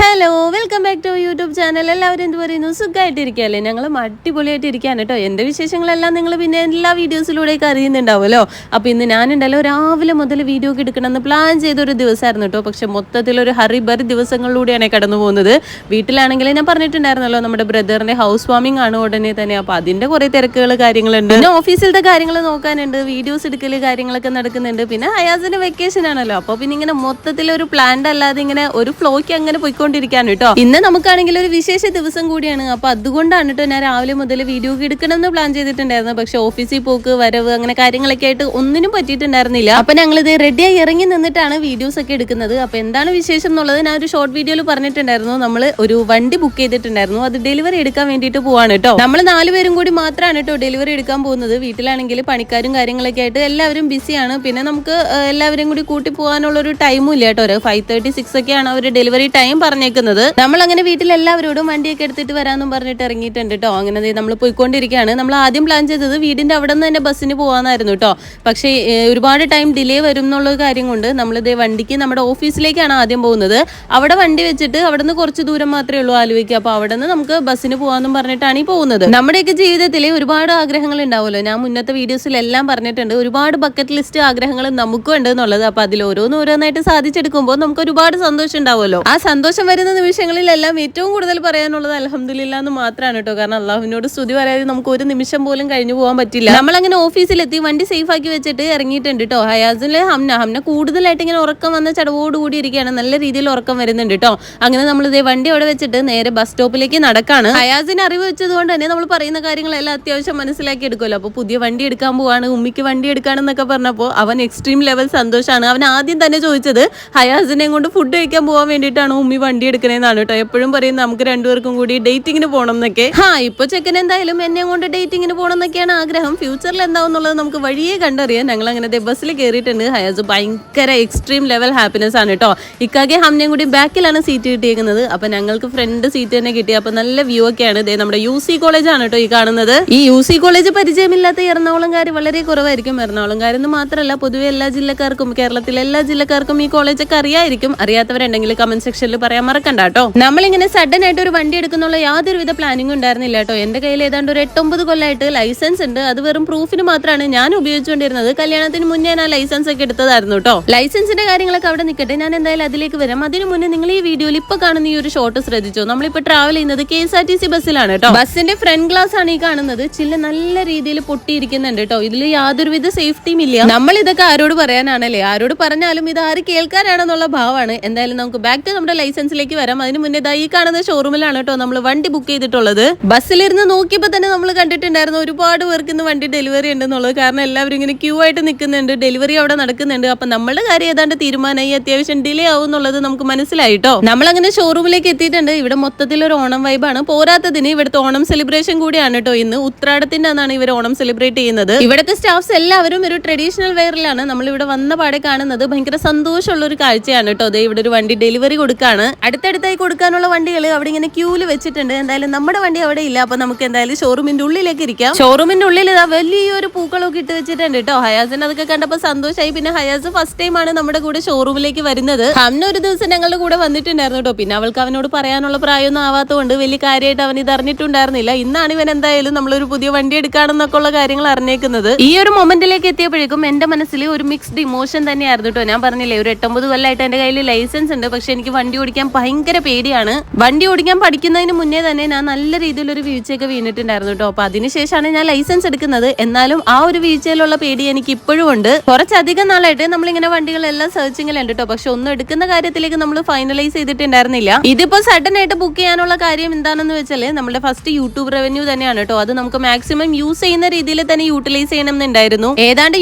Hello, welcome back to YouTube channel. എല്ലാവരും എന്ത് പറയുന്നു? സുഖമായിട്ടിരിക്കുകയല്ലേ? ഞങ്ങൾ അടിപൊളിയായിട്ട് ഇരിക്കുകയാണ് കേട്ടോ. എൻ്റെ വിശേഷങ്ങളെല്ലാം നിങ്ങൾ പിന്നെ എല്ലാ വീഡിയോസിലൂടെയൊക്കെ അറിയുന്നുണ്ടാവുമല്ലോ. അപ്പോൾ ഇന്ന് ഞാനുണ്ടല്ലോ രാവിലെ മുതൽ വീഡിയോ ഒക്കെ എടുക്കണമെന്ന് പ്ലാൻ ചെയ്തൊരു ദിവസമായിരുന്നു കേട്ടോ. പക്ഷെ മൊത്തത്തിലൊരു ഹറിബറി ദിവസങ്ങളിലൂടെയാണ് കടന്നു പോകുന്നത്. വീട്ടിലാണെങ്കിൽ ഞാൻ പറഞ്ഞിട്ടുണ്ടായിരുന്നല്ലോ, നമ്മുടെ ബ്രദറിൻ്റെ ഹൗസ് വാമിംഗ് ആണ് ഉടനെ തന്നെ. അപ്പോൾ അതിൻ്റെ കുറേ തിരക്കുകൾ കാര്യങ്ങളുണ്ട്. പിന്നെ ഓഫീസിലത്തെ കാര്യങ്ങൾ നോക്കാനുണ്ട്, വീഡിയോസ് എടുക്കൽ കാര്യങ്ങളൊക്കെ നടക്കുന്നുണ്ട്. പിന്നെ അയാസിൻ്റെ വെക്കേഷൻ ആണല്ലോ. അപ്പോൾ പിന്നെ ഇങ്ങനെ മൊത്തത്തിലൊരു പ്ലാൻഡ് അല്ലാതെ ഇങ്ങനെ ഒരു ഫ്ലോയ്ക്ക് അങ്ങനെ പോയിക്കൊണ്ടിരിക്കുകയാണ് കേട്ടോ. ഇന്ന് നമുക്കാണെങ്കിൽ ഒരു വിശേഷ ദിവസം കൂടിയാണ്. അപ്പൊ അതുകൊണ്ടാണ് കേട്ടോ ഞാൻ രാവിലെ മുതൽ വീഡിയോ എടുക്കണം എന്ന് പ്ലാൻ ചെയ്തിട്ടുണ്ടായിരുന്നു. പക്ഷെ ഓഫീസിൽ പോക്ക് വരവ് അങ്ങനെ കാര്യങ്ങളൊക്കെ ആയിട്ട് ഒന്നിനും പറ്റിയിട്ടുണ്ടായിരുന്നില്ല. അപ്പൊ ഞങ്ങളിത് റെഡിയായി ഇറങ്ങി നിന്നിട്ടാണ് വീഡിയോസ് ഒക്കെ എടുക്കുന്നത്. അപ്പൊ എന്താണ് വിശേഷം എന്നുള്ളത് ഞാൻ ഒരു ഷോർട്ട് വീഡിയോയിൽ പറഞ്ഞിട്ടുണ്ടായിരുന്നു. നമ്മൾ ഒരു വണ്ടി ബുക്ക് ചെയ്തിട്ടുണ്ടായിരുന്നു, അത് ഡെലിവറി എടുക്കാൻ വേണ്ടിയിട്ട് പോവാണ് കേട്ടോ. നമ്മൾ 4 പേരും കൂടി മാത്രമാണ് കേട്ടോ ഡെലിവറി എടുക്കാൻ പോകുന്നത്. വീട്ടിലാണെങ്കിൽ പണിക്കാരും കാര്യങ്ങളൊക്കെ ആയിട്ട് എല്ലാവരും ബിസിയാണ്. പിന്നെ നമുക്ക് എല്ലാവരും കൂടി കൂട്ടി പോകാനുള്ള ഒരു ടൈമും ഇല്ല കേട്ടോ. ഒരു 5:36 ഒക്കെയാണ് അവർ ഡെലിവറി ടൈം പറഞ്ഞേക്കുന്നത്. നമ്മൾ അങ്ങനെ വീട്ടിൽ എല്ലാവരോടും വണ്ടിയൊക്കെ എടുത്തിട്ട് വരാമെന്നും പറഞ്ഞിട്ട് ഇറങ്ങിയിട്ടുണ്ട് കേട്ടോ. അങ്ങനെ നമ്മൾ പോയിക്കൊണ്ടിരിക്കുകയാണ്. നമ്മൾ ആദ്യം പ്ലാൻ ചെയ്തത് വീടിന്റെ അവിടെ നിന്ന് തന്നെ ബസ്സിന് പോകാനായിരുന്നു കേട്ടോ. പക്ഷേ ഒരുപാട് ടൈം ഡിലേ വരും എന്നുള്ള കാര്യം കൊണ്ട് നമ്മളിത് വണ്ടിക്ക് നമ്മുടെ ഓഫീസിലേക്കാണ് ആദ്യം പോകുന്നത്. അവിടെ വണ്ടി വെച്ചിട്ട് അവിടെ നിന്ന് കുറച്ച് ദൂരം മാത്രമേ ഉള്ളൂ ആലുവയ്ക്ക്. അപ്പോൾ അവിടെ നിന്ന് നമുക്ക് ബസ്സിന് പോകാമെന്നും പറഞ്ഞിട്ടാണ് ഈ പോകുന്നത്. നമ്മുടെയൊക്കെ ജീവിതത്തിൽ ഒരുപാട് ആഗ്രഹങ്ങൾ ഉണ്ടാവുമല്ലോ. ഞാൻ മുന്നത്തെ വീഡിയോസിലെല്ലാം പറഞ്ഞിട്ടുണ്ട്, ഒരുപാട് ബക്കറ്റ് ലിസ്റ്റ് ആഗ്രഹങ്ങൾ നമുക്കും ഉണ്ട് എന്നുള്ളത്. അപ്പോൾ അതിൽ ഓരോന്നായിട്ട് സാധിച്ചെടുക്കുമ്പോൾ നമുക്ക് ഒരുപാട് സന്തോഷം ഉണ്ടാവുമല്ലോ. ആ സന്തോഷം വരുന്ന നിമിഷങ്ങളിലെല്ലാം ഏറ്റവും കൂടുതൽ പറയാനുള്ളത് അൽഹംദുലില്ലാ എന്ന് മാത്രമാണ് കേട്ടോ. കാരണം അള്ളാഹുവിനോട് സ്തുതി പറയാതെ നമുക്ക് ഒരു നിമിഷം പോലും കഴിഞ്ഞു പോകാൻ പറ്റില്ല. നമ്മളങ്ങനെ ഓഫീസിലെത്തി വണ്ടി സേഫ് ആക്കി വെച്ചിട്ട് ഇറങ്ങിയിട്ടുണ്ട് കേട്ടോ. ഹയാസിലെ ഹംന കൂടുതലായിട്ട് ഇങ്ങനെ ഉറക്കം വന്ന ചടവോടുകൂടി ഇരിക്കുകയാണ്. നല്ല രീതിയിൽ ഉറക്കം വരുന്നുണ്ട് കേട്ടോ. അങ്ങനെ നമ്മൾ ഇതേ വണ്ടി അവിടെ വെച്ചിട്ട് നേരെ ബസ് സ്റ്റോപ്പിലേക്ക് നടക്കാണ്. ഹയാസിന് അറിവ് വെച്ചതുകൊണ്ട് തന്നെ നമ്മൾ പറയുന്ന കാര്യങ്ങളെല്ലാം അത്യാവശ്യം മനസ്സിലാക്കി എടുക്കുമല്ലോ. അപ്പോൾ പുതിയ വണ്ടി എടുക്കാൻ പോവാണ്, ഉമ്മിക്ക് വണ്ടി എടുക്കാണെന്നൊക്കെ പറഞ്ഞപ്പോൾ അവൻ എക്സ്ട്രീം ലെവൽ സന്തോഷമാണ്. അവൻ ആദ്യം തന്നെ ചോദിച്ചത് ഹയാസിനെ കൊണ്ട് ഫുഡ് കഴിക്കാൻ പോകാൻ വേണ്ടിയിട്ടാണ് ഉമ്മി വണ്ടി എടുക്കണേന്നാണ് കേട്ടോ. എപ്പോഴും പറയും നമുക്ക് രണ്ടുപേർക്കും കൂടി ഡേറ്റിങ്ങിന് പോകണം എന്നൊക്കെ. ഇപ്പൊ ചെക്കൻ എന്തായാലും എന്നെ കൊണ്ട് ഡേറ്റിങ്ങിന് പോകണം എന്നൊക്കെയാണ് ആഗ്രഹം. ഫ്യൂച്ചറിൽ എന്താവുന്നുള്ളത് നമുക്ക് വഴിയേ കണ്ടറിയാം. ഞങ്ങൾ അങ്ങനെ ബസ്സിൽ കയറിയിട്ടുണ്ട്. ഹയാസ് ഭയങ്കര എക്സ്ട്രീം ലെവൽ ഹാപ്പിനെസ് ആണ് കേട്ടോ. ഇക്കാകെ ഹംനയും കൂടി ബാക്കിലാണ് സീറ്റ് കിട്ടിയേക്കുന്നത്. അപ്പൊ ഞങ്ങൾക്ക് ഫ്രണ്ട് സീറ്റ് തന്നെ കിട്ടി. അപ്പൊ നല്ല വ്യൂ ഒക്കെയാണ്. ഇതേ നമ്മുടെ UC കോളേജ് ആണ് കേട്ടോ ഈ കാണുന്നത്. ഈ UC കോളേജ് പരിചയമില്ലാത്ത എറണാകുളംകാർ വളരെ കുറവായിരിക്കും. എറണാകുളംകാരെന്ന് മാത്രമല്ല, പൊതുവെ എല്ലാ ജില്ലക്കാർക്കും, കേരളത്തിലെ എല്ലാ ജില്ലക്കാർക്കും ഈ കോളേജൊക്കെ അറിയായിരിക്കും. അറിയാത്തവരുണ്ടെങ്കിൽ കമന്റ് സെക്ഷനിൽ പറയാൻ മറക്കണ്ട കേട്ടോ. നമ്മളിങ്ങനെ സഡൻ ആയിട്ട് ഒരു വണ്ടി എടുക്കുന്നുള്ള യാതൊരുവിധ പ്ലാനിങ്ങും ഉണ്ടായിരുന്നില്ല കേട്ടോ. എന്റെ കയ്യിൽ ഏതാണ്ട് ഒരു 8-9 കൊല്ലമായിട്ട് ലൈസൻസ് ഉണ്ട്. അത് വെറും പ്രൂഫിന് മാത്രമാണ് ഞാൻ ഉപയോഗിച്ചുകൊണ്ടിരുന്നത്. കല്യാണത്തിന് മുന്നേ ഞാൻ ലൈസൻസ് ഒക്കെ എടുത്തതായിരുന്നു കേട്ടോ. ലൈസൻസിന്റെ കാര്യങ്ങളൊക്കെ അവിടെ നിൽക്കട്ടെ, ഞാൻ എന്തായാലും അതിലേക്ക് വരാം. അതിന് മുന്നേ നിങ്ങൾ ഈ വീഡിയോയിൽ ഇപ്പൊ കാണുന്ന ഈ ഒരു ഷോട്ട് ശ്രദ്ധിച്ചോ. നമ്മളിപ്പോ ട്രാവൽ ചെയ്യുന്നത് KSRTC ബസ്സിലാണ് കേട്ടോ. ബസ്സിന്റെ ഫ്രണ്ട് ഗ്ലാസ് ആണ് ഈ കാണുന്നത്. ചില്ല നല്ല രീതിയിൽ പൊട്ടിയിരിക്കുന്നുണ്ട് കേട്ടോ. ഇതിൽ യാതൊരുവിധ സേഫ്റ്റിയും ഇല്ല. നമ്മൾ ഇതൊക്കെ ആരോട് പറയാനാണല്ലേ? ആരോട് പറഞ്ഞാലും ഇത് ആര് കേൾക്കാനാണെന്നുള്ള ഭാവമാണ്. എന്തായാലും നമുക്ക് ബാക്ക് ടു നമ്മുടെ ലൈസൻസിലേക്ക് വരാം. അതിന് മുന്നേ ഈ കാണുന്ന ഷോറൂമിലാണ് കേട്ടോ നമ്മൾ വണ്ടി ബുക്ക് ചെയ്തിട്ടുള്ളത്. ബസ്സിലിരുന്ന് നോക്കിയപ്പോൾ തന്നെ നമ്മൾ കണ്ടിട്ടുണ്ടായിരുന്നു ഒരുപാട് പേർക്ക് ഇന്ന് വണ്ടി ഡെലിവറി ഉണ്ടെന്നുള്ളത്. കാരണം എല്ലാവരും ഇങ്ങനെ ക്യൂ ആയിട്ട് നിൽക്കുന്നുണ്ട്, ഡെലിവറി അവിടെ നടക്കുന്നുണ്ട്. അപ്പൊ നമ്മളുടെ കാര്യം ഏതാണ്ട് തീരുമാനമായി, അത്യാവശ്യം ഡിലേ ആവും എന്നുള്ളത് നമുക്ക് മനസ്സിലായിട്ടോ. നമ്മളങ്ങനെ ഷോറൂമിലേക്ക് എത്തിയിട്ടുണ്ട്. ഇവിടെ മൊത്തത്തിൽ ഒരു ഓണം വൈബാണ്. പോരാത്തതിന് ഇവിടുത്തെ ഓണം സെലിബ്രേഷൻ കൂടിയാണ് കേട്ടോ. ഇന്ന് ഉത്രാടത്തിന്റെ അന്നാണ് ഇവർ ഓണം സെലിബ്രേറ്റ് ചെയ്യുന്നത്. ഇവിടുത്തെ സ്റ്റാഫ്സ് എല്ലാവരും ഒരു ട്രഡീഷണൽ വെയറിലാണ് നമ്മൾ ഇവിടെ വന്ന പാടെ കാണുന്നത്. ഭയങ്കര സന്തോഷമുള്ള ഒരു കാഴ്ചയാണ് കേട്ടോ. അതെ, ഇവിടെ ഒരു വണ്ടി ഡെലിവറി കൊടുക്കാണ്. അടുത്തടുത്തായി കൊടുക്കാനുള്ള വണ്ടികൾ അവിടെ ഇങ്ങനെ ക്യൂല് വെച്ചിട്ടുണ്ട്. എന്തായാലും നമ്മുടെ വണ്ടി അവിടെ ഇല്ല. അപ്പൊ നമുക്ക് എന്തായാലും ഷോറൂമിന്റെ ഉള്ളിലേക്ക് ഇരിക്കാം. ഷോറൂമിന്റെ ഉള്ളിൽ ഇതാ വലിയൊരു പൂക്കളൊക്കെ ഇട്ട് വെച്ചിട്ടുണ്ട് കേട്ടോ. ഹയാസിന് അതൊക്കെ കണ്ടപ്പോൾ സന്തോഷമായി. പിന്നെ ഹയാസ് ഫസ്റ്റ് ടൈം ആണ് നമ്മുടെ കൂടെ ഷോറൂമിലേക്ക് വരുന്നത്. ഹംന ഒരു ദിവസം ഞങ്ങളുടെ കൂടെ വന്നിട്ടുണ്ടായിരുന്നു കേട്ടോ. പിന്നെ അവൾക്ക് അവനോട് പറയാനുള്ള പ്രായമൊന്നും ആവാത്തതുകൊണ്ട് വലിയ കാര്യമായിട്ട് അവൻ ഇത് അറിഞ്ഞിട്ടുണ്ടായിരുന്നില്ല. ഇന്നാണ് ഇവൻ എന്തായാലും നമ്മളൊരു പുതിയ വണ്ടി എടുക്കാണെന്നൊക്കെ ഉള്ള കാര്യങ്ങൾ അറിഞ്ഞേക്കുന്നത്. ഈ ഒരു മൊമെന്റിലേക്ക് എത്തിയപ്പോഴേക്കും എന്റെ മനസ്സിൽ ഒരു മിക്സ്ഡ് ഇമോഷൻ തന്നെയായിരുന്നു കേട്ടോ. ഞാൻ പറഞ്ഞില്ലേ, ഒരു 8-9 കൊല്ലമായിട്ട് എന്റെ കയ്യിൽ ലൈസൻസ് ഉണ്ട്. പക്ഷെ എനിക്ക് വണ്ടി ഓടിക്കാൻ ഭയങ്കര പേടിയാണ്. വണ്ടി ഓടിക്കാൻ പഠിക്കുന്നതിന് മുന്നേ തന്നെ ഞാൻ നല്ല രീതിയിലൊരു വീഴ്ചയൊക്കെ വീണിട്ടുണ്ടായിരുന്നു കേട്ടോ. അപ്പൊ അതിനുശേഷമാണ് ഞാൻ ലൈസൻസ് എടുക്കുന്നത്. എന്നാലും ആ ഒരു വീഴ്ചയിലുള്ള പേടി എനിക്ക് ഇപ്പോഴും ഉണ്ട്. കുറച്ചധികം നാളായിട്ട് നമ്മളിങ്ങനെ വണ്ടികളെല്ലാം സെർച്ചിങ്ങിലുണ്ട് കേട്ടോ. പക്ഷെ ഒന്നും എടുക്കുന്ന കാര്യത്തിലേക്ക് നമ്മൾ ഫൈനലൈസ് ചെയ്തിട്ടുണ്ടായിരുന്നില്ല. ഇതിപ്പോ സഡൻ ആയിട്ട് ബുക്ക് ചെയ്യാനുള്ള കാര്യം എന്താണെന്ന് വെച്ചാൽ നമ്മുടെ ഫസ്റ്റ് യൂട്യൂബ് റവന്യൂ തന്നെയാണ് കേട്ടോ. അത് നമുക്ക് മാക്സിമം യൂസ് ചെയ്യുന്ന രീതിയിൽ തന്നെ യൂട്ടിലൈസ് ചെയ്യണം എന്നുണ്ടായിരുന്നു. ഏതാണ്ട്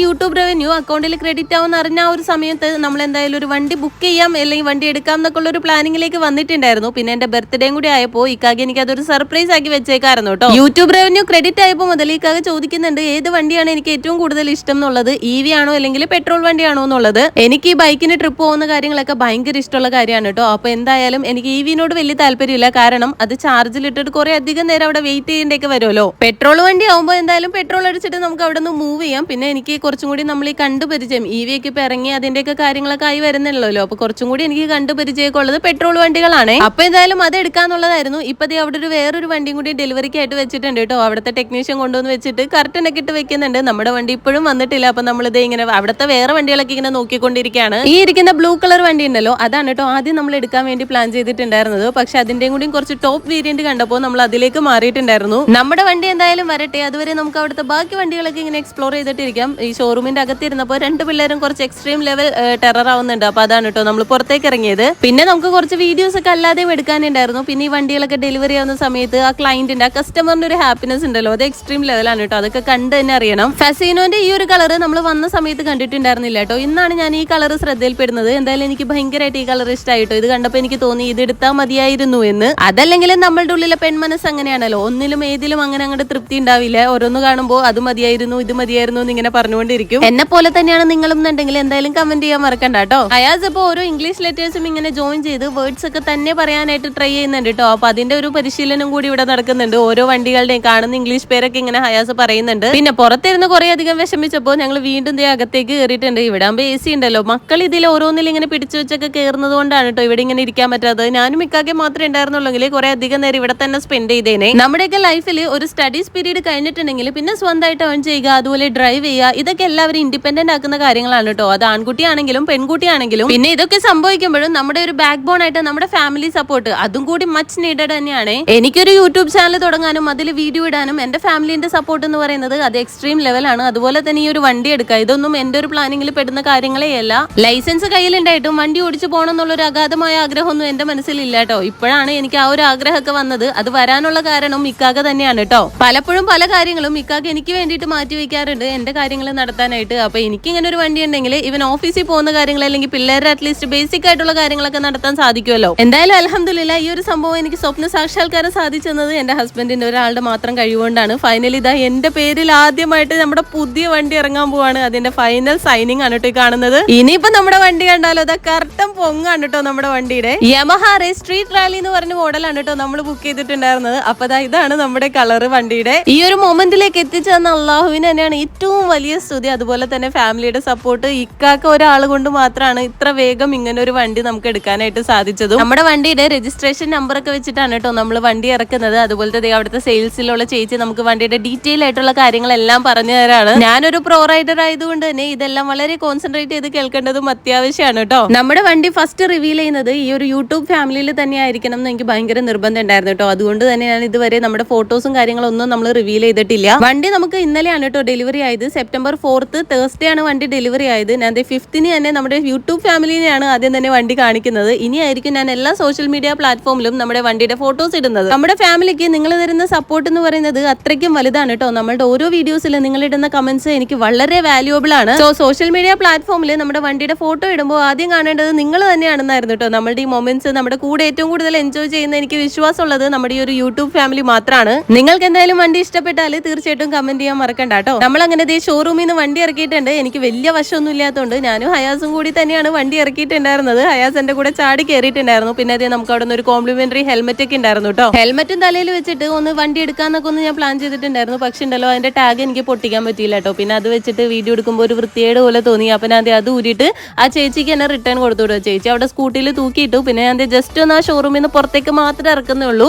യൂട്യൂബ് റവന്യൂ അക്കൗണ്ടിൽ ക്രെഡിറ്റ് ആവുന്ന അറിഞ്ഞ ആ ഒരു സമയത്ത് നമ്മൾ എന്തായാലും ഒരു വണ്ടി ബുക്ക് ചെയ്യാം അല്ലെങ്കിൽ വണ്ടി എടുക്കാം എന്നൊക്കെ ഉള്ള ഒരു പ്ലാനിങ്ങിലേക്ക് വന്നിട്ടുണ്ടായിരുന്നു. പിന്നെ എന്റെ ബർത്ത്ഡേയും കൂടി ആയപ്പോൾ ഇക്കാകെ എനിക്ക് അതൊരു സർപ്രൈസ് ആക്കി വെച്ചേക്കായിരുന്നു കേട്ടോ. യൂട്യൂബ് റവന്യൂ ക്രെഡിറ്റ് ആയപ്പോൾ മുതൽ ഇക്കാകെ ചോദിക്കുന്നുണ്ട് ഏത് വണ്ടിയാണ് എനിക്ക് ഏറ്റവും കൂടുതൽ ഇഷ്ടം എന്നുള്ളത്, EV ആണോ അല്ലെങ്കിൽ പെട്രോൾ വണ്ടിയാണോ എന്നുള്ളത്. എനിക്ക് ഈ ബൈക്കിന് ട്രിപ്പ് പോകുന്ന കാര്യങ്ങളൊക്കെ ഭയങ്കര ഇഷ്ടമുള്ള കാര്യമാണ് കേട്ടോ. അപ്പൊ എന്തായാലും എനിക്ക് EV-നോട് വലിയ താല്പര്യമില്ല. കാരണം അത് ചാർജിലിട്ടിട്ട് കുറെ അധികം നേരം അവിടെ വെയിറ്റ് ചെയ്യേണ്ടൊക്കെ വരുമല്ലോ. പെട്രോൾ വണ്ടി ആവുമ്പോൾ എന്തായാലും പെട്രോൾ അടിച്ചിട്ട് നമുക്ക് അവിടെ നിന്ന് മൂവ് ചെയ്യാം. പിന്നെ എനിക്ക് കുറച്ചും കൂടി നമ്മൾ ഈ കണ്ടുപരിചയം EV ഒക്കെ ഇപ്പൊ ഇറങ്ങി അതിന്റെയൊക്കെ കാര്യങ്ങളൊക്കെ ആയി വരുന്നുള്ളല്ലോ. അപ്പൊ കുറച്ചും കൂടി എനിക്ക് കണ്ടുപരിചയമൊക്കെ ഉള്ളത് പെട്രോൾ പെട്രോൾ വണ്ടികളാണ്. അപ്പൊ എന്തായാലും അത് എടുക്കാന്നുള്ളതായിരുന്നു. ഇപ്പൊ അവിടെ ഒരു വേറൊരു വണ്ടിയും കൂടി ഡെലിവറിക്ക് ആയിട്ട് വെച്ചിട്ടുണ്ട് കേട്ടോ. അവിടുത്തെ ടെക്നീഷ്യൻ കൊണ്ടുവന്ന് വെച്ചിട്ട് കർട്ടനൊക്കെ ഇട്ട് വെക്കുന്നുണ്ട്. നമ്മുടെ വണ്ടി ഇപ്പോഴും വന്നിട്ടില്ല. അപ്പൊ നമ്മളിത് ഇങ്ങനെ അവിടുത്തെ വേറെ വണ്ടികളൊക്കെ ഇങ്ങനെ നോക്കിക്കൊണ്ടിരിക്കുകയാണ്. ഈ ഇരിക്കുന്ന ബ്ലൂ കളർ വണ്ടി ഉണ്ടല്ലോ, അതാണ് കേട്ടോ ആദ്യം നമ്മൾ എടുക്കാൻ വേണ്ടി പ്ലാൻ ചെയ്തിട്ടുണ്ടായിരുന്നത്. പക്ഷെ അതിന്റെയും കൂടി കുറച്ച് ടോപ്പ് വേരിയന്റ് കണ്ടപ്പോൾ നമ്മൾ അതിലേക്ക് മാറിയിട്ടുണ്ടായിരുന്നു. നമ്മുടെ വണ്ടി എന്തായാലും വരട്ടെ, അതുവരെ നമുക്ക് അവിടുത്തെ ബാക്കി വണ്ടികളൊക്കെ ഇങ്ങനെ എക്സ്പ്ലോർ ചെയ്തിട്ടിരിക്കാം. ഈ ഷോറൂമിന്റെ അകത്തിരുന്നപ്പോൾ രണ്ട് പിള്ളേരും കുറച്ച് എക്സ്ട്രീം ലെവൽ ടെറർ ആവുന്നുണ്ട്. അപ്പൊ അതാണ് കേട്ടോ നമ്മൾ പുറത്തേക്ക് ഇറങ്ങിയത്. പിന്നെ നമുക്ക് കുറച്ച് വീഡിയോസ് ഒക്കെ അല്ലാതെയും എടുക്കാനുണ്ടായിരുന്നു. പിന്നെ ഈ വണ്ടികളൊക്കെ ഡെലിവറി ആവുന്ന സമയത്ത് ആ ക്ലയന്റിന്റെ ആ കസ്റ്റമറിന്റെ ഒരു ഹാപ്പിനെസ് ഉണ്ടല്ലോ, അത് എക്സ്ട്രീം ലെവലാണ് കേട്ടോ. അതൊക്കെ കണ്ട് തന്നെ അറിയണം. ഫസീനോന്റെ ഈ ഒരു കളർ നമ്മൾ വന്ന സമയത്ത് കണ്ടിട്ടുണ്ടായിരുന്നില്ല കേട്ടോ. ഇന്നാണ് ഞാൻ ഈ കളർ ശ്രദ്ധയിൽപ്പെടുന്നത്. എന്തായാലും എനിക്ക് ഭയങ്കരമായിട്ട് ഈ കളർ ഇഷ്ടമായിട്ടോ. ഇത് കണ്ടപ്പോൾ എനിക്ക് തോന്നി ഇത് എടുത്താൽ മതിയായിരുന്നു എന്ന്. അതല്ലെങ്കിലും നമ്മളുടെ ഉള്ളിലെ പെൺമനസ് അങ്ങനെയാണല്ലോ, ഒന്നിലും ഏതിലും അങ്ങനെ അങ്ങോട്ട് തൃപ്തി ഉണ്ടാവില്ല. ഓരോന്ന് കാണുമ്പോൾ അത് മതിയായിരുന്നു ഇത് മതിയായിരുന്നു എന്ന് ഇങ്ങനെ പറഞ്ഞുകൊണ്ടിരിക്കും. എന്നെ പോലെ തന്നെയാണ് നിങ്ങളും എന്നുണ്ടെങ്കിൽ എന്തായാലും കമന്റ് ചെയ്യാൻ മറക്കണ്ട കേട്ടോ. അയാസ് ഇപ്പോൾ ഓരോ ഇംഗ്ലീഷ് ലെറ്റേഴ്സും ഇങ്ങനെ ജോയിൻ ചെയ്ത് വേർഡ്സ് ഒക്കെ തന്നെ പറയാനായിട്ട് ട്രൈ ചെയ്യുന്നുണ്ട് കേട്ടോ. അപ്പൊ അതിന്റെ ഒരു പരിശീലനം കൂടി ഇവിടെ നടക്കുന്നുണ്ട്. ഓരോ വണ്ടികളുടെയും കാണുന്ന ഇംഗ്ലീഷ് പേരൊക്കെ ഇങ്ങനെ ഹയാസ് പറയുന്നുണ്ട്. പിന്നെ പുറത്തിരുന്ന് കുറെ അധികം വിഷമിച്ചപ്പോൾ ഞങ്ങൾ വീണ്ടും അകത്തേക്ക് കയറിയിട്ടുണ്ട്. ഇവിടെ ആകുമ്പോൾ AC ഉണ്ടല്ലോ, മക്കൾ ഇതിൽ ഓരോന്നിൽ ഇങ്ങനെ പിടിച്ചു വെച്ചൊക്കെ കയറുന്നത് കൊണ്ടാണ് കേട്ടോ ഇവിടെ ഇങ്ങനെ ഇരിക്കാൻ പറ്റാത്തത്. ഞാനും ഇക്കാക്കെ മാത്രമേ ഉണ്ടായിരുന്നുള്ളെങ്കിൽ കുറെ അധികം നേരം ഇവിടെ തന്നെ സ്പെൻഡ് ചെയ്തേനെ. നമ്മുടെയൊക്കെ ലൈഫിൽ ഒരു സ്റ്റഡീസ് പീരീഡ് കഴിഞ്ഞിട്ടുണ്ടെങ്കിൽ പിന്നെ സ്വന്തമായിട്ട് ഏൺ ചെയ്യുക, അതുപോലെ ഡ്രൈവ് ചെയ്യുക, ഇതൊക്കെ എല്ലാവരും ഇൻഡിപെൻഡന്റ് ആക്കുന്ന കാര്യങ്ങളാണ് കേട്ടോ. അത് ആൺകുട്ടിയാണെങ്കിലും പെൺകുട്ടിയാണെങ്കിലും. പിന്നെ ഇതൊക്കെ സംഭവിക്കുമ്പോഴും നമ്മുടെ ഒരു ബാക്ക് ബോൺ ആയിട്ട് നമ്മുടെ ഫാമിലി സപ്പോർട്ട് അതും കൂടി മച്ച് നീഡഡ് തന്നെയാണ്. എനിക്കൊരു യൂട്യൂബ് ചാനൽ തുടങ്ങാനും അതിൽ വീഡിയോ ഇടാനും എന്റെ ഫാമിലിന്റെ സപ്പോർട്ട് എന്ന് പറയുന്നത് അത് എക്സ്ട്രീം ലെവലാണ്. അതുപോലെ തന്നെ ഈ ഒരു വണ്ടി എടുക്കുക, ഇതൊന്നും എന്റെ ഒരു പ്ലാനിങ്ങിൽ പെടുന്ന കാര്യങ്ങളേ അല്ല. ലൈസൻസ് കയ്യിലുണ്ടായിട്ടും വണ്ടി ഓടിച്ചു പോകണം എന്നുള്ള ഒരു അഗാധമായ ആഗ്രഹമൊന്നും എന്റെ മനസ്സിലില്ല കേട്ടോ. ഇപ്പോഴാണ് എനിക്ക് ആ ഒരു ആഗ്രഹമൊക്കെ വന്നത്. അത് വരാനുള്ള കാരണം ഇക്കാക തന്നെയാണ് കേട്ടോ. പലപ്പോഴും പല കാര്യങ്ങളും ഇക്കാക എനിക്ക് വേണ്ടിയിട്ട് മാറ്റി വെക്കാറുണ്ട് എന്റെ കാര്യങ്ങൾ നടത്താനായിട്ട്. അപ്പൊ എനിക്ക് ഇങ്ങനെ ഒരു വണ്ടി ഉണ്ടെങ്കിൽ ഇവൻ ഓഫീസിൽ പോകുന്ന കാര്യങ്ങൾ അല്ലെങ്കിൽ പിള്ളേരുടെ അറ്റ്ലീസ്റ്റ് ബേസിക് ആയിട്ടുള്ള കാര്യങ്ങളൊക്കെ നടത്താൻ സാധിക്കുമല്ലോ. എന്തായാലും അൽഹംദുലില്ലാ ഈ ഒരു സംഭവം എനിക്ക് സ്വപ്ന സാക്ഷാത്കാരം സാധിച്ചെന്നത് എന്റെ ഹസ്ബൻഡിന്റെ ഒരാളുടെ മാത്രം കഴിവുകൊണ്ടാണ്. ഫൈനലി ഇതാ എന്റെ പേരിൽ ആദ്യമായിട്ട് നമ്മുടെ പുതിയ വണ്ടി ഇറങ്ങാൻ പോവാണ്. അതിന്റെ ഫൈനൽ സൈനിങ് ആണ് കേട്ടോ കാണുന്നത്. ഇനിയിപ്പോ നമ്മുടെ വണ്ടി കണ്ടാലോ അതാ കറക്റ്റം പൊങ്ങാണ് കേട്ടോ. നമ്മുടെ വണ്ടിയുടെ യമഹ റേസ് സ്ട്രീറ്റ് റാലി എന്ന് പറഞ്ഞ മോഡലാണ് കേട്ടോ നമ്മൾ ബുക്ക് ചെയ്തിട്ടുണ്ടായിരുന്നത്. അപ്പൊ ഇതാണ് നമ്മുടെ കളർ വണ്ടിയുടെ. ഈ ഒരു മൊമെന്റിലേക്ക് എത്തിച്ചെന്ന അള്ളാഹുവിന് തന്നെയാണ് ഏറ്റവും വലിയ സ്തുതി. അതുപോലെ തന്നെ ഫാമിലിയുടെ സപ്പോർട്ട്. ഇക്കാക്ക ഒരാൾ കൊണ്ട് മാത്രമാണ് ഇത്ര വേഗം ഇങ്ങനെ ഒരു വണ്ടി നമുക്ക് എടുക്കാനായിട്ട് സാധിച്ചതും. നമ്മുടെ വണ്ടിയുടെ രജിസ്ട്രേഷൻ നമ്പർ ഒക്കെ വെച്ചിട്ടാണ് കേട്ടോ നമ്മൾ വണ്ടി ഇറക്കുന്നത്. അതുപോലത്തെ അവിടുത്തെ സെയിൽസിലുള്ള ചേച്ചി നമുക്ക് വണ്ടിയുടെ ഡീറ്റെയിൽ ആയിട്ടുള്ള കാര്യങ്ങളെല്ലാം പറഞ്ഞു തരാണ്. ഞാനൊരു പ്രോ റൈഡർ ആയതുകൊണ്ട് തന്നെ ഇതെല്ലാം വളരെ കോൺസെൻട്രേറ്റ് ചെയ്ത് കേൾക്കേണ്ടതും അത്യാവശ്യമാണ് കേട്ടോ. നമ്മുടെ വണ്ടി ഫസ്റ്റ് റിവീൽ ചെയ്യുന്നത് ഈ ഒരു യൂട്യൂബ് ഫാമിലിയിൽ തന്നെ ആയിരിക്കണം എന്ന് എനിക്ക് ഭയങ്കര നിർബന്ധം ഉണ്ടായിരുന്നു കേട്ടോ. അതുകൊണ്ട് തന്നെ ഞാൻ ഇതുവരെ നമ്മുടെ ഫോട്ടോസും കാര്യങ്ങളൊന്നും നമ്മൾ റിവീൽ ചെയ്തിട്ടില്ല. വണ്ടി നമുക്ക് ഇന്നലെയാണ് കേട്ടോ ഡെലിവറി ആയത്. സെപ്റ്റംബർ 4th തേഴ്സ്ഡേ ആണ് വണ്ടി ഡെലിവറി ആയത്. ഞാൻ 5th തന്നെ നമ്മുടെ യൂട്യൂബ് ഫാമിലിനെയാണ് ആദ്യം തന്നെ വണ്ടി കാണിക്കുന്നത്. ഇനിയായിരിക്കും ഞാൻ എല്ലാ സോഷ്യൽ മീഡിയ പ്ലാറ്റ്ഫോമിലും നമ്മുടെ വണ്ടിയുടെ ഫോട്ടോസ് ഇടുന്നത്. നമ്മുടെ ഫാമിലിക്ക് നിങ്ങൾ തരുന്ന സപ്പോർട്ട് എന്ന് പറയുന്നത് അത്രയ്ക്കും വലുതാണ് കേട്ടോ. നമ്മുടെ ഓരോ വീഡിയോസിൽ നിങ്ങൾ ഇടുന്ന കമന്റ്സ് എനിക്ക് വളരെ വാല്യുബിൾ ആണ്. സോ സോഷ്യൽ മീഡിയ പ്ലാറ്റ്ഫോമിൽ നമ്മുടെ വണ്ടിയുടെ ഫോട്ടോ ഇടുമ്പോൾ ആദ്യം കാണേണ്ടത് നിങ്ങൾ തന്നെയാണെന്നായിരുന്നു കേട്ടോ. നമ്മുടെ ഈ മൊമെന്റ്സ് നമ്മുടെ കൂടെ ഏറ്റവും കൂടുതൽ എൻജോയ് ചെയ്യുന്ന എനിക്ക് വിശ്വാസമുള്ളത് നമ്മുടെ ഈ ഒരു യൂട്യൂബ് ഫാമിലി മാത്രമാണ്. നിങ്ങൾക്ക് എന്തായാലും വണ്ടി ഇഷ്ടപ്പെട്ടാൽ തീർച്ചയായിട്ടും കമന്റ് ചെയ്യാൻ മറക്കണ്ട കേട്ടോ. നമ്മൾ അങ്ങനെ ഷോറൂമിൽ നിന്ന് വണ്ടി ഇറക്കിയിട്ടുണ്ട്. എനിക്ക് വലിയ വശമൊന്നും ഇല്ലാത്തതുകൊണ്ട് ഞാനും ഹയാസും കൂടി തന്നെയാണ് വണ്ടി ഇറക്കിയിട്ടുണ്ടായിരുന്നത്. ഹയാസ് എന്റെ കൂടെ ചാടി കയറിയിട്ടുണ്ടായിരുന്നു. പിന്നെ അതേ നമുക്ക് അവിടെ നിന്ന് ഒരു കോംപ്ലിമെന്ററി ഹെൽമെറ്റ് ഒക്കെ ഉണ്ടായിരുന്നു കേട്ടോ. ഹെൽമെറ്റും തലയിൽ വെച്ചിട്ട് ഒന്ന് വണ്ടി എടുക്കാന്നൊക്കെ ഒന്ന് ഞാൻ പ്ലാൻ ചെയ്തിട്ടുണ്ടായിരുന്നു. പക്ഷെ ഉണ്ടല്ലോ അതിന്റെ ടാഗ് എനിക്ക് പൊട്ടിക്കാൻ പറ്റിയില്ല കേട്ടോ. പിന്നെ അത് വെച്ചിട്ട് വീഡിയോ എടുക്കുമ്പോൾ ഒരു വൃത്തിയേട് പോലെ തോന്നി. അപ്പൊ ഞാൻ അത് ഊരിയിട്ട് ആ ചേച്ചിക്ക് എന്നെ റിട്ടേൺ കൊടുത്തു വിടുക. ചേച്ചി അവിടെ സ്കൂട്ടിയിൽ തൂക്കിയിട്ടു. പിന്നെ ഞാൻ ജസ്റ്റ് ഒന്ന് ആ ഷോറൂമിൽ നിന്ന് പുറത്തേക്ക് മാത്രമേ ഇറക്കുന്നേ ഉള്ളൂ.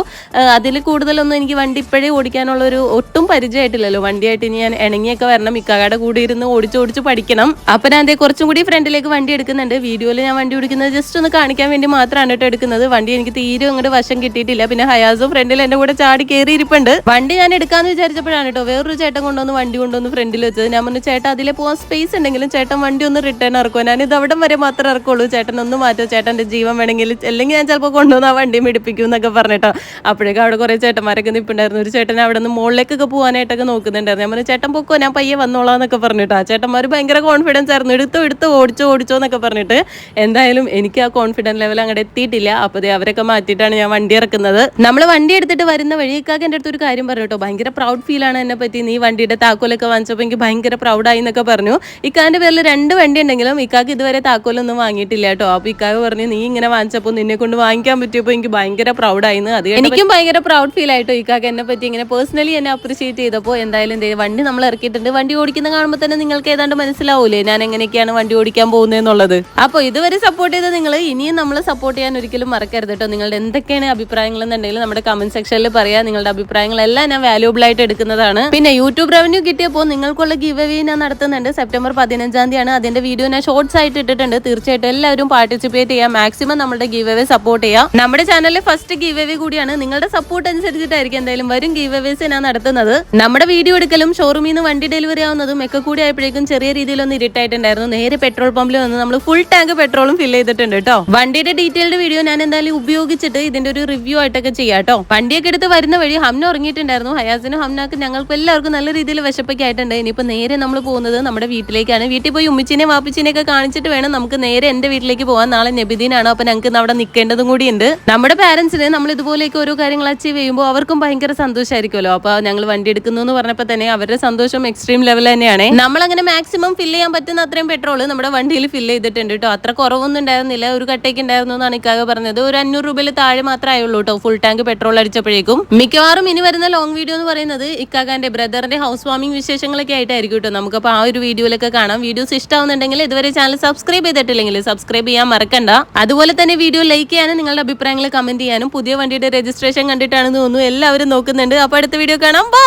അതിൽ കൂടുതലൊന്നും എനിക്ക് വണ്ടി ഇപ്പോഴേ ഓടിക്കാനുള്ള ഒരു ഒട്ടും പരിചയമായിട്ടില്ലല്ലോ. വണ്ടിയായിട്ട് ഇനി ഞാൻ ഇണങ്ങിയൊക്കെ വരണം. ഇക്കാടെ കൂടി ഇരുന്ന് ഓടിച്ച് പഠിക്കണം. അപ്പൊ ഞാൻ കുറച്ചും കൂടി ഫ്രണ്ടിലേക്ക് വണ്ടി എടുക്കുന്നുണ്ട്. വീഡിയോയിൽ ഞാൻ വണ്ടി ഓടിക്കുന്നത് ജസ്റ്റ് ഒന്ന് കാണിക്കാൻ വേണ്ടി മാത്രമാണ് കേട്ടോ എടുക്കുന്നത്. വണ്ടി എനിക്ക് തീരെ അങ്ങോട്ട് വശം കിട്ടിയിട്ടില്ല. പിന്നെ ഹയാസും ഫ്രണ്ടിൽ എന്റെ കൂടെ ചാടി കയറി ഇരിപ്പുണ്ട്. വണ്ടി ഞാൻ എടുക്കാന്ന് വിചാരിച്ചപ്പോഴാണ് കേട്ടോ വേറൊരു ചേട്ടൻ വണ്ടി കൊണ്ടുവന്ന് ഫ്രണ്ടിൽ വെച്ചത്. ഞാൻ പറഞ്ഞു ചേട്ടാ അതിലെ പോകാൻ സ്പേസ് ഉണ്ടെങ്കിലും ചേട്ടൻ വണ്ടി ഒന്ന് റിട്ടേൺ ഇറക്കുമോ, ഞാൻ ഇത് അവിടം വരെ മാത്രമേ ഇറക്കുള്ളൂ, ചേട്ടൻ ഒന്ന് മാറ്റോ, ചേട്ടന്റെ ജീവൻ വേണമെങ്കിൽ അല്ലെങ്കിൽ ഞാൻ ചിലപ്പോൾ കൊണ്ടുവന്ന് ആ വണ്ടി മേടിപ്പിക്കും എന്നൊക്കെ പറഞ്ഞിട്ടോ. അപ്പോഴേക്കും അവിടെ കുറെ ചേട്ടന്മാരൊക്കെ നിൽപ്പുണ്ടായിരുന്നു. ഒരു ചേട്ടൻ അവിടെ നിന്ന് മുകളിലേക്കൊക്കെ പോകാനായിട്ടൊക്കെ നോക്കുന്നുണ്ടായിരുന്നു. ഞാൻ പറഞ്ഞു ചേട്ടൻ പൊക്കോ ഞാൻ പയ്യെ വന്നോളാം എന്നൊക്കെ പറഞ്ഞിട്ടോ. ആ ചേട്ടന്മാർ ഭയങ്കര കോൺഫിഡൻസ് ആയിരുന്നു. എടുത്തോ ഓടിച്ചോ എന്നൊക്കെ പറഞ്ഞിട്ട്. എന്തായാലും എനിക്ക് ആ കോൺഫിഡൻസ് ലെവൽ അങ്ങോട്ട് എത്തിയിട്ടില്ല. അപ്പൊ അവരൊക്കെ മാറ്റിയിട്ടാണ് ഞാൻ വണ്ടി ഇറക്കുന്നത്. നമ്മൾ വണ്ടി എടുത്തിട്ട് വരുന്ന വഴി ഇക്കാക്ക് എൻ്റെ അടുത്ത് ഒരു കാര്യം പറഞ്ഞു കേട്ടോ. ഭയങ്കര പ്രൗഡ് ഫീൽ ആണ് എന്നെ പറ്റി. നീ വണ്ടിയുടെ താക്കോലൊക്കെ വാങ്ങിച്ചപ്പോൾ എനിക്ക് ഭയങ്കര പ്രൗഡായി എന്നൊക്കെ പറഞ്ഞു. ഇക്കാന്റെ പേരിൽ 2 വണ്ടി ഉണ്ടെങ്കിലും ഇക്കാക്ക് ഇതുവരെ താക്കോലൊന്നും വാങ്ങിയിട്ടില്ല കേട്ടോ. അപ്പൊ ഇക്കാക്ക് പറഞ്ഞു നീ ഇങ്ങനെ വാങ്ങിച്ചപ്പോൾ നിന്നെ കൊണ്ട് വാങ്ങിക്കാൻ പറ്റിയപ്പോൾ എനിക്ക് ഭയങ്കര പ്രൗഡായിന്ന്. അത് എനിക്കും ഭയങ്കര പ്രൗഡ് ഫീൽ ആയിട്ടോ. ഇക്കാക്ക് എന്നെ പറ്റി ഇങ്ങനെ പേഴ്സണലി എന്നെ അപ്രിഷിയേറ്റ് ചെയ്തപ്പോൾ. എന്തായാലും വണ്ടി നമ്മൾ ഇറക്കിയിട്ടുണ്ട്. വണ്ടി ഓടിക്കുന്ന കാണുമ്പോൾ തന്നെ നിങ്ങൾക്ക് ഏതാണ്ട് മനസ്സിലാവൂലേ ഞാൻ എങ്ങനെയൊക്കെയാണ് വണ്ടി ഓടിക്കാൻ പോകുന്നതെന്നുള്ളത്. അപ്പോൾ ഇതുവരെ സപ്പോർട്ട് ചെയ്ത് നിങ്ങൾ ഇനിയും നമ്മളെ സപ്പോർട്ട് സപ്പോർട്ട് ചെയ്യാൻ ഒരിക്കലും മറക്കരുത് കേട്ടോ. നിങ്ങളുടെ എന്തൊക്കെയാണ് അഭിപ്രായങ്ങൾ എന്നുണ്ടെങ്കിൽ നമ്മുടെ കമന്റ് സെക്ഷനിൽ പറയാം. നിങ്ങളുടെ അഭിപ്രായങ്ങളെല്ലാം ഞാൻ വാല്യൂബിൾ ആയിട്ട് എടുക്കുന്നതാണ്. പിന്നെ യൂട്യൂബ് റവന്യൂ കിട്ടിയപ്പോൾ നിങ്ങൾക്കുള്ള ഗിവ് അവേ ഞാൻ നടത്തുന്നുണ്ട്. സെപ്റ്റംബർ 15 തീയതിയാണ്. അതിന്റെ വീഡിയോ ഞാൻ ഷോർട്സ് ആയിട്ട് ഇട്ടിട്ടുണ്ട്. തീർച്ചയായിട്ടും എല്ലാവരും പാർട്ടിസിപ്പേറ്റ് ചെയ്യാം. മാക്സിമം നമ്മുടെ ഗിവ് അവേ സപ്പോർട്ട് ചെയ്യാം. നമ്മുടെ ചാനലിലെ ഫസ്റ്റ് ഗിവ് അവേ കൂടിയാണ്. നിങ്ങളുടെ സപ്പോർട്ട് അനുസരിച്ചിട്ടായിരിക്കും എന്തായാലും വരും ഗിവ് അവേസ് ഞാൻ നടത്തുന്നത്. നമ്മുടെ വീഡിയോ എടുക്കലും ഷോറൂമിൽ നിന്ന് വണ്ടി ഡെലിവറി ആവുന്നതും ഒക്കെ കൂടി ആയപ്പോഴേക്കും ചെറിയ രീതിയിലൊന്ന് ഇരിട്ടായിട്ടുണ്ടായിരുന്നു. നേരെ പെട്രോൾ പമ്പിൽ വന്ന് നമ്മൾ ഫുൾ ടാങ്ക് പെട്രോളും ഫില്ല് ചെയ്തിട്ടുണ്ട് കേട്ടോ. വണ്ടിയുടെ ഡീറ്റെയിൽഡ് വീഡിയോ ഞാൻ എന്തായാലും ഉപയോഗിച്ചിട്ട് ഇതിന്റെ ഒരു റിവ്യൂ ആയിട്ടൊക്കെ ചെയ്യാം കേട്ടോ. വണ്ടിയൊക്കെ എടുത്ത് വരുന്ന വഴി ഹംന ഉറങ്ങിയിട്ടുണ്ടായിരുന്നു. ഹയാസിനും ഹംനാക്കും ഞങ്ങൾക്ക് എല്ലാവർക്കും നല്ല രീതിയിൽ വിശപ്പൊക്കെ ആയിട്ടുണ്ട്. ഇനിയിപ്പോ നേരെ നമ്മൾ പോകുന്നത് നമ്മുടെ വീട്ടിലേക്കാണ്. വീട്ടിൽ പോയി ഉമ്മിച്ചിനെ വാപ്പിച്ചിനെയൊക്കെ കാണിച്ചിട്ട് വേണം നമുക്ക് നേരെ എന്റെ വീട്ടിലേക്ക് പോകാൻ. നാളെ നബിദീനാണ്. അപ്പൊ ഞങ്ങൾക്ക് അവിടെ നിൽക്കേണ്ടതും കൂടി ഉണ്ട്. നമ്മുടെ പാരന്റ്സിന് നമ്മൾ ഇതുപോലെയൊക്കെ ഓരോ കാര്യങ്ങൾ അച്ചീവ് ചെയ്യുമ്പോൾ അവർക്കും ഭയങ്കര സന്തോഷമായിരിക്കുമല്ലോ. അപ്പൊ ഞങ്ങൾ വണ്ടി എടുക്കുന്നു എന്ന് പറഞ്ഞപ്പോൾ തന്നെ അവരുടെ സന്തോഷം എക്സ്ട്രീം ലെവൽ തന്നെയാണ്. നമ്മൾ അങ്ങനെ മാക്സിമം ഫില്ല് ചെയ്യാൻ പറ്റുന്ന അത്രയും പെട്രോൾ നമ്മുടെ വണ്ടിയിൽ ഫില്ല് ചെയ്തിട്ടുണ്ട് കേട്ടോ. അത്ര കുറവൊന്നും ഉണ്ടായിരുന്നില്ല. ഒരു കട്ടയ്ക്ക് ഉണ്ടായിരുന്നു എന്നാണ് ഇക്കാക പറഞ്ഞത്. ഒരു 500 രൂപയിൽ താഴെ മാത്രമേ ആയുള്ളൂ കേട്ടോ ഫുൾ ടാങ്ക് പെട്രോൾ അടിച്ചപ്പോഴേക്കും. മിക്കവാറും ഇനി വരുന്ന ലോങ് വീഡിയോ എന്ന് പറയുന്നത് ഇക്കാകാന്റെ ബ്രദറിന്റെ ഹൗസ് വാമിംഗ് വിശേഷങ്ങളൊക്കെ ആയിട്ടായിരിക്കും കേട്ടോ. നമുക്കപ്പോൾ ആ ഒരു വീഡിയോയിലൊക്കെ കാണാം. വീഡിയോസ് ഇഷ്ടമാവുന്നുണ്ടെങ്കിൽ ഇതുവരെ ചാനൽ സബ്സ്ക്രൈബ് ചെയ്തിട്ടില്ലെങ്കിൽ സബ്സ്ക്രൈബ് ചെയ്യാൻ മറക്കണ്ട. അതുപോലെ തന്നെ വീഡിയോ ലൈക്ക് ചെയ്യാനും നിങ്ങളുടെ അഭിപ്രായങ്ങൾ കമന്റ് ചെയ്യാനും. പുതിയ വണ്ടിയുടെ രജിസ്ട്രേഷൻ കണ്ടിട്ടാണെന്ന് തോന്നുന്നു എല്ലാവരും നോക്കുന്നുണ്ട്. അപ്പോൾ അടുത്ത വീഡിയോ കാണാം. ബൈ.